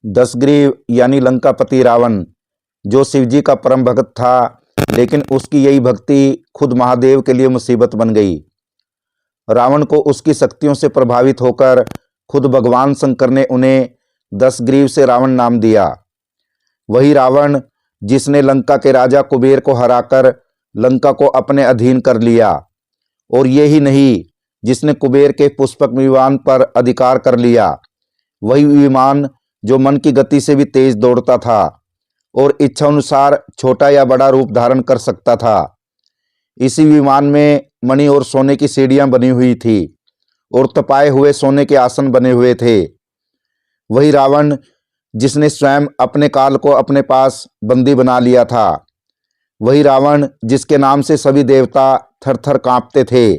दशग्रीव यानी लंकापति रावण, जो शिवजी का परम भक्त था, लेकिन उसकी यही भक्ति खुद महादेव के लिए मुसीबत बन गई। रावण को उसकी शक्तियों से प्रभावित होकर खुद भगवान शंकर ने उन्हें दशग्रीव से रावण नाम दिया। वही रावण जिसने लंका के राजा कुबेर को हराकर लंका को अपने अधीन कर लिया, और यही नहीं, जिसने कुबेर के पुष्पक विमान पर अधिकार कर लिया। वही विमान जो मन की गति से भी तेज दौड़ता था और इच्छा अनुसार छोटा या बड़ा रूप धारण कर सकता था। इसी विमान में मणि और सोने की सीढ़ियां बनी हुई थी और तपाए हुए सोने के आसन बने हुए थे। वही रावण जिसने स्वयं अपने काल को अपने पास बंदी बना लिया था। वही रावण जिसके नाम से सभी देवता थर थर कांपते थे।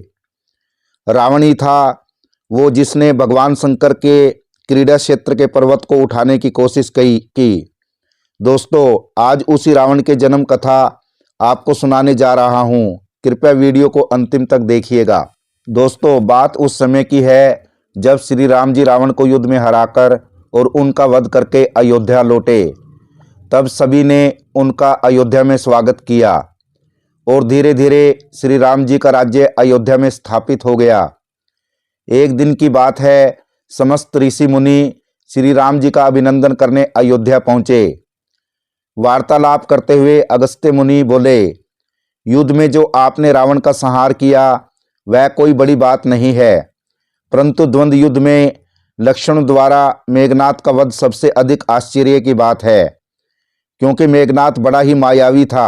रावण ही था वो जिसने भगवान शंकर के क्रीड़ा क्षेत्र के पर्वत को उठाने की कोशिश की। दोस्तों, आज उसी रावण के जन्म कथा आपको सुनाने जा रहा हूँ। कृपया वीडियो को अंतिम तक देखिएगा। दोस्तों, बात उस समय की है जब श्री राम जी रावण को युद्ध में हराकर और उनका वध करके अयोध्या लौटे। तब सभी ने उनका अयोध्या में स्वागत किया और धीरे धीरे श्री राम जी का राज्य अयोध्या में स्थापित हो गया। एक दिन की बात है, समस्त ऋषि मुनि श्री राम जी का अभिनंदन करने अयोध्या पहुँचे। वार्तालाप करते हुए अगस्त्य मुनि बोले, युद्ध में जो आपने रावण का संहार किया वह कोई बड़ी बात नहीं है, परंतु द्वंद्व युद्ध में लक्ष्मण द्वारा मेघनाथ का वध सबसे अधिक आश्चर्य की बात है, क्योंकि मेघनाथ बड़ा ही मायावी था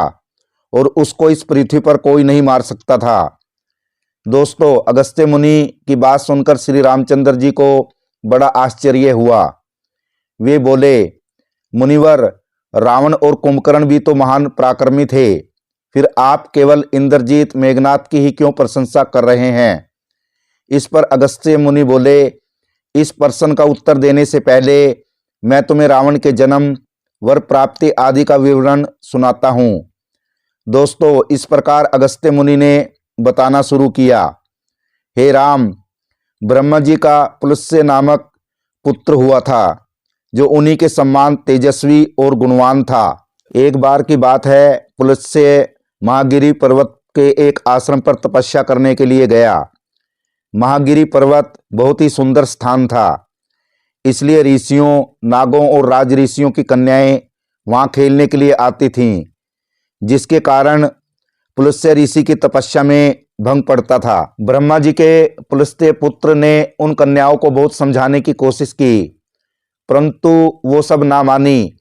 और उसको इस पृथ्वी पर कोई नहीं मार सकता था। दोस्तों, अगस्त्य मुनि की बात सुनकर श्री रामचंद्र जी को बड़ा आश्चर्य हुआ। वे बोले, मुनिवर, रावण और कुंभकर्ण भी तो महान पराक्रमी थे, फिर आप केवल इंद्रजीत मेघनाथ की ही क्यों प्रशंसा कर रहे हैं? इस पर अगस्त्य मुनि बोले, इस प्रश्न का उत्तर देने से पहले मैं तुम्हें रावण के जन्म, वर प्राप्ति आदि का विवरण सुनाता हूँ। दोस्तों, इस प्रकार अगस्त्य मुनि ने बताना शुरू किया। हे राम, ब्रह्मा जी का पुलस्त्य नामक पुत्र हुआ था, जो उन्हीं के समान तेजस्वी और गुणवान था। एक बार की बात है, पुलस्त्य महागिरी पर्वत के एक आश्रम पर तपस्या करने के लिए गया। महागिरी पर्वत बहुत ही सुंदर स्थान था, इसलिए ऋषियों, नागों और राज ऋषियों की कन्याएं वहां खेलने के लिए आती थीं, जिसके कारण पुलस्त्य ऋषि की तपस्या में भंग पड़ता था। ब्रह्मा जी के पुलस्त्य पुत्र ने उन कन्याओं को बहुत समझाने की कोशिश की, परंतु वो सब ना मानी।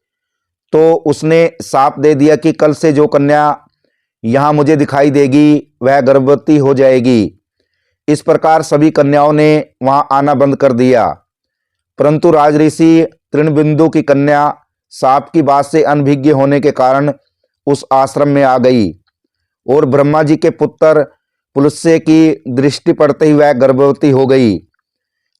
तो उसने शाप दे दिया कि कल से जो कन्या यहाँ मुझे दिखाई देगी वह गर्भवती हो जाएगी। इस प्रकार सभी कन्याओं ने वहां आना बंद कर दिया, परंतु राजऋषि तृणबिंदु की कन्या शाप की बात से अनभिज्ञ होने के कारण उस आश्रम में आ गई और ब्रह्मा जी के पुत्र पुलस्त्य की दृष्टि पड़ते ही वह गर्भवती हो गई।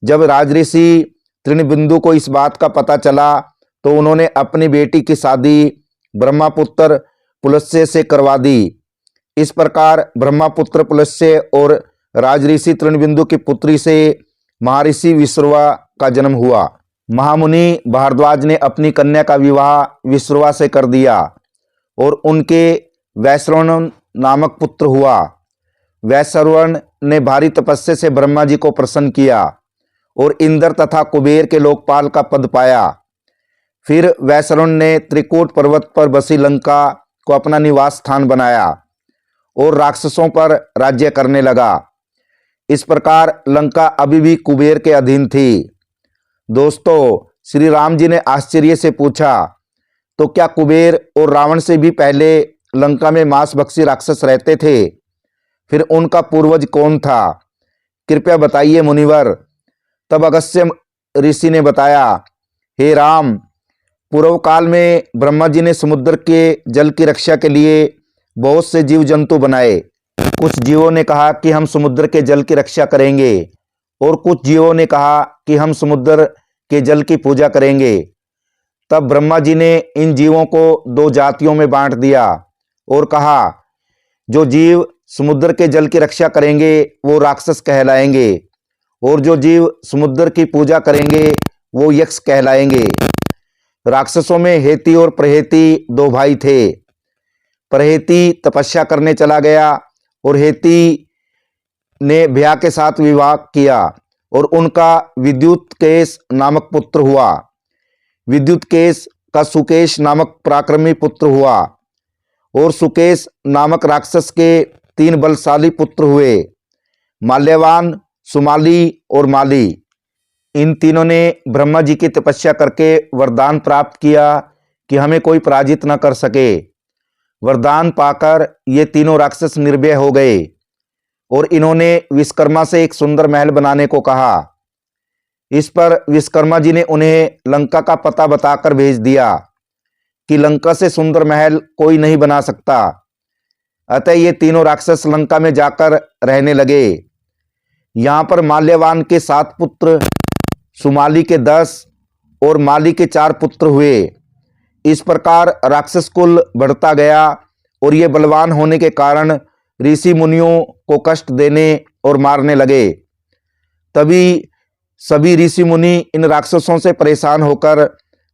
जब राजऋषि तृणबिंदु को इस बात का पता चला तो उन्होंने अपनी बेटी की शादी ब्रह्मापुत्र पुलस्त्य से करवा दी। इस प्रकार ब्रह्मापुत्र पुलस्त्य और राजऋषि तृणबिंदु की पुत्री से महर्षि विश्रवा का जन्म हुआ। महामुनि भारद्वाज ने अपनी कन्या का विवाह विश्रवा से कर दिया और उनके वैश्रवण नामक पुत्र हुआ। वैश्रवण ने भारी तपस्या से ब्रह्मा जी को प्रसन्न किया और इंद्र तथा कुबेर के लोकपाल का पद पाया। फिर वैश्रवण ने त्रिकूट पर्वत पर बसी लंका को अपना निवास स्थान बनाया और राक्षसों पर राज्य करने लगा। इस प्रकार लंका अभी भी कुबेर के अधीन थी। दोस्तों, श्री राम जी ने आश्चर्य से पूछा, तो क्या कुबेर और रावण से भी पहले लंका में मांसभक्षी राक्षस रहते थे? फिर उनका पूर्वज कौन था? कृपया बताइए मुनिवर। तब अगस्त्य ऋषि ने बताया, हे राम, पूर्व काल में ब्रह्मा जी ने समुद्र के जल की रक्षा के लिए बहुत से जीव जंतु बनाए। कुछ जीवों ने कहा कि हम समुद्र के जल की रक्षा करेंगे और कुछ जीवों ने कहा कि हम समुद्र के जल की पूजा करेंगे। तब ब्रह्मा जी ने इन जीवों को दो जातियों में बांट दिया और कहा, जो जीव समुद्र के जल की रक्षा करेंगे वो राक्षस कहलाएंगे और जो जीव समुद्र की पूजा करेंगे वो यक्ष कहलाएंगे। राक्षसों में हेती और प्रहेती दो भाई थे। प्रहेती तपस्या करने चला गया और हेती ने भया के साथ विवाह किया और उनका विद्युतकेश नामक पुत्र हुआ। विद्युतकेश का सुकेश नामक पराक्रमी पुत्र हुआ और सुकेश नामक राक्षस के 3 बलशाली पुत्र हुए, माल्यवान, सुमाली और माली। इन तीनों ने ब्रह्मा जी की तपस्या करके वरदान प्राप्त किया कि हमें कोई पराजित न कर सके। वरदान पाकर ये तीनों राक्षस निर्भय हो गए और इन्होंने विश्वकर्मा से एक सुंदर महल बनाने को कहा। इस पर विश्वकर्मा जी ने उन्हें लंका का पता बताकर भेज दिया कि लंका से सुंदर महल कोई नहीं बना सकता। अतः ये तीनों राक्षस लंका में जाकर रहने लगे। यहाँ पर माल्यवान के 7 पुत्र, सुमाली के 10 और माली के 4 पुत्र हुए। इस प्रकार राक्षस कुल बढ़ता गया और ये बलवान होने के कारण ऋषि मुनियों को कष्ट देने और मारने लगे। तभी सभी ऋषि मुनि इन राक्षसों से परेशान होकर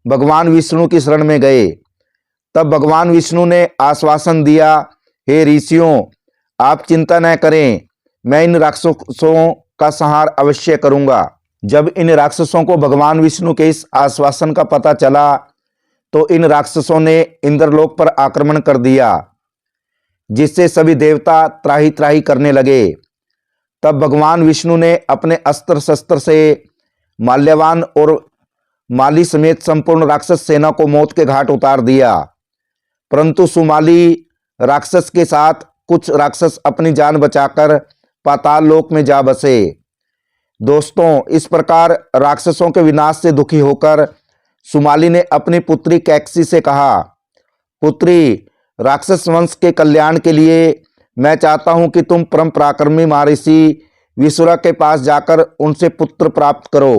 भगवान विष्णु की शरण में गए। तब भगवान विष्णु ने आश्वासन दिया, हे ऋषियों, आप चिंता न करें, मैं इन राक्षसों का संहार अवश्य करूंगा। जब इन राक्षसों को भगवान विष्णु के इस आश्वासन का पता चला तो इन राक्षसों ने इंद्रलोक पर आक्रमण कर दिया, जिससे सभी देवता त्राही त्राही करने लगे। तब भगवान विष्णु ने अपने अस्त्र शस्त्र से माल्यवान और माली समेत संपूर्ण राक्षस सेना को मौत के घाट उतार दिया। परंतु सुमाली राक्षस के साथ कुछ राक्षस अपनी जान बचाकर पाताल लोक में जा बसे। दोस्तों, इस प्रकार राक्षसों के विनाश से दुखी होकर सुमाली ने अपनी पुत्री कैकसी से कहा, पुत्री, राक्षस वंश के कल्याण के लिए मैं चाहता हूं कि तुम परम पराक्रमी महर्षि विसुरा के पास जाकर उनसे पुत्र प्राप्त करो।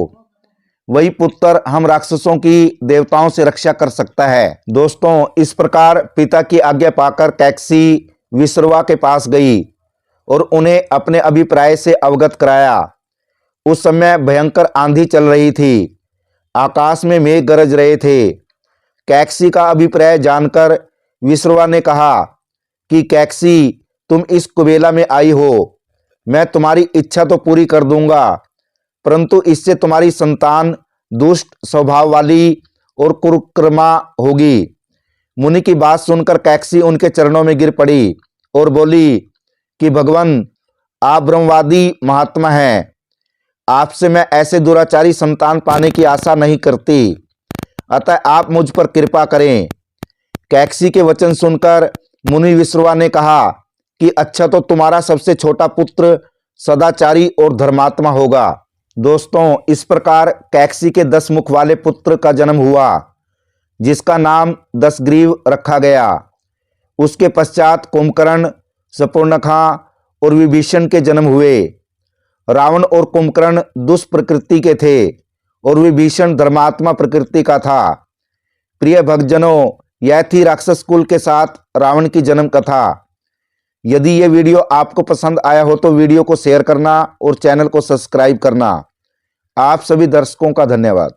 वही पुत्र हम राक्षसों की देवताओं से रक्षा कर सकता है। दोस्तों, इस प्रकार पिता की आज्ञा पाकर कैकसी विसुरवा के पास गई और उन्हें अपने अभिप्राय से अवगत कराया। उस समय भयंकर आंधी चल रही थी, आकाश में मेघ गरज रहे थे। कैकसी का अभिप्राय जानकर विसुरवा ने कहा कि कैकसी, तुम इस कुबेला में आई हो, मैं तुम्हारी इच्छा तो पूरी कर दूंगा, परंतु इससे तुम्हारी संतान दुष्ट स्वभाव वाली और कुरुक्रमा होगी। मुनि की बात सुनकर कैकसी उनके चरणों में गिर पड़ी और बोली कि भगवान, आप ब्रह्मवादी महात्मा हैं, आपसे मैं ऐसे दुराचारी संतान पाने की आशा नहीं करती, अतः आप मुझ पर कृपा करें। कैकसी के वचन सुनकर मुनि विसुरवा ने कहा कि अच्छा, तो तुम्हारा सबसे छोटा पुत्र सदाचारी और धर्मात्मा होगा। दोस्तों, इस प्रकार कैकसी के 10 मुख वाले पुत्र का जन्म हुआ, जिसका नाम 10 ग्रीव रखा गया। उसके पश्चात कुंभकर्ण, शूर्पणखा और विभीषण के जन्म हुए। रावण और कुंभकर्ण दुष्प्रकृति के थे और विभीषण धर्मात्मा प्रकृति का था। प्रिय भक्तजनों, यह थी राक्षस कुल के साथ रावण की जन्म कथा। यदि ये वीडियो आपको पसंद आया हो तो वीडियो को शेयर करना और चैनल को सब्सक्राइब करना। आप सभी दर्शकों का धन्यवाद।